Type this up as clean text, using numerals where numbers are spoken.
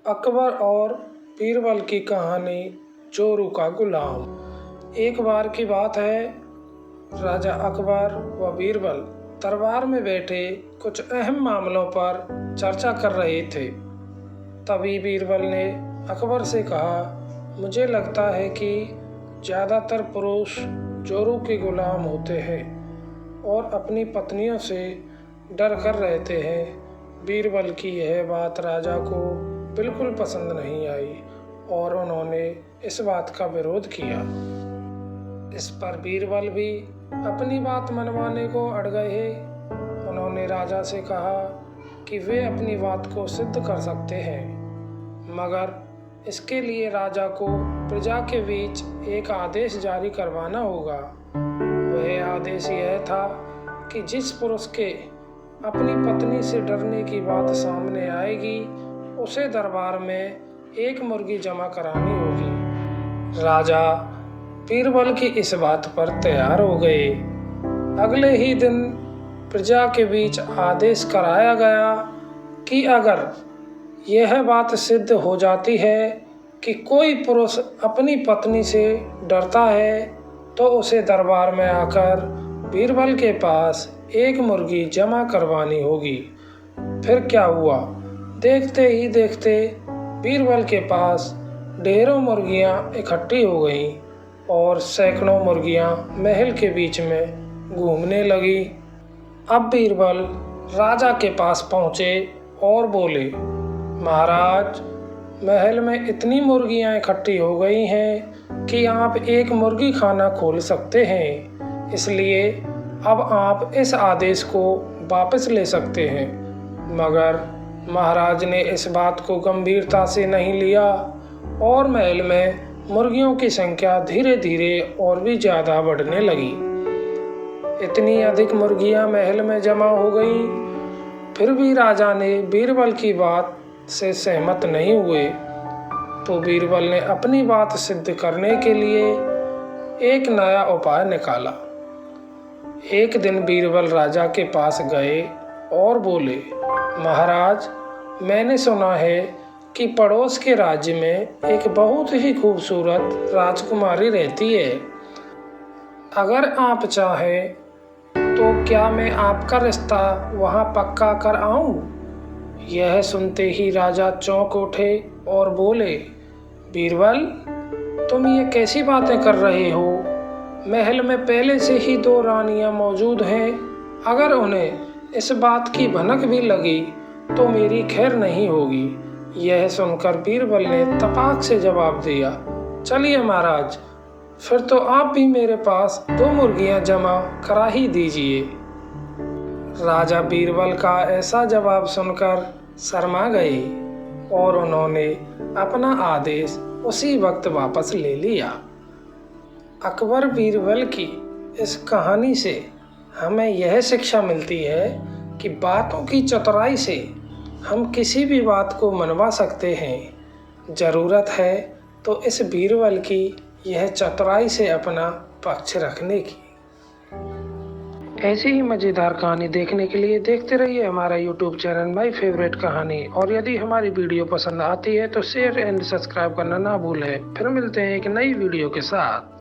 अकबर और बीरबल की कहानी चोरू का गुलाम। एक बार की बात है, राजा अकबर व बीरबल दरबार में बैठे कुछ अहम मामलों पर चर्चा कर रहे थे। तभी बीरबल ने अकबर से कहा, मुझे लगता है कि ज़्यादातर पुरुष चोरू के गुलाम होते हैं और अपनी पत्नियों से डर कर रहते हैं। बीरबल की यह बात राजा को बिल्कुल पसंद नहीं आई और उन्होंने इस बात का विरोध किया। इस पर बीरबल भी अपनी बात मनवाने को अड़ गए। उन्होंने राजा से कहा कि वे अपनी बात को सिद्ध कर सकते हैं, मगर इसके लिए राजा को प्रजा के बीच एक आदेश जारी करवाना होगा। वह आदेश यह था कि जिस पुरुष के अपनी पत्नी से डरने की बात सामने आएगी, उसे दरबार में एक मुर्गी जमा करानी होगी। राजा बीरबल की इस बात पर तैयार हो गए। अगले ही दिन प्रजा के बीच आदेश कराया गया कि अगर यह बात सिद्ध हो जाती है कि कोई पुरुष अपनी पत्नी से डरता है, तो उसे दरबार में आकर बीरबल के पास एक मुर्गी जमा करवानी होगी। फिर क्या हुआ, देखते ही देखते बीरबल के पास ढेरों मुर्गियां इकट्ठी हो गईं और सैकड़ों मुर्गियां महल के बीच में घूमने लगी। अब बीरबल राजा के पास पहुंचे और बोले, महाराज, महल में इतनी मुर्गियां इकट्ठी हो गई हैं कि आप एक मुर्गी खाना खोल सकते हैं, इसलिए अब आप इस आदेश को वापस ले सकते हैं। मगर महाराज ने इस बात को गंभीरता से नहीं लिया और महल में मुर्गियों की संख्या धीरे धीरे और भी ज़्यादा बढ़ने लगी। इतनी अधिक मुर्गियां महल में जमा हो गईं, फिर भी राजा ने बीरबल की बात से सहमत नहीं हुए। तो बीरबल ने अपनी बात सिद्ध करने के लिए एक नया उपाय निकाला। एक दिन बीरबल राजा के पास गए और बोले, महाराज, मैंने सुना है कि पड़ोस के राज्य में एक बहुत ही खूबसूरत राजकुमारी रहती है। अगर आप चाहें तो क्या मैं आपका रिश्ता वहां पक्का कर आऊं? यह सुनते ही राजा चौंक उठे और बोले, बीरबल, तुम ये कैसी बातें कर रहे हो? महल में पहले से ही 2 रानियां मौजूद हैं। अगर उन्हें इस बात की भनक भी लगी तो मेरी खैर नहीं होगी। यह सुनकर बीरबल ने तपाक से जवाब दिया, चलिए महाराज, फिर तो आप भी मेरे पास 2 मुर्गियां जमा करा ही दीजिए। राजा बीरबल का ऐसा जवाब सुनकर शर्मा गए और उन्होंने अपना आदेश उसी वक्त वापस ले लिया। अकबर बीरबल की इस कहानी से हमें यह शिक्षा मिलती है कि बातों की चतुराई से हम किसी भी बात को मनवा सकते हैं। ज़रूरत है तो इस बीरबल की यह चतुराई से अपना पक्ष रखने की। ऐसी ही मज़ेदार कहानी देखने के लिए देखते रहिए हमारा YouTube चैनल माई फेवरेट कहानी। और यदि हमारी वीडियो पसंद आती है तो शेयर एंड सब्सक्राइब करना ना भूलें। फिर मिलते हैं एक नई वीडियो के साथ।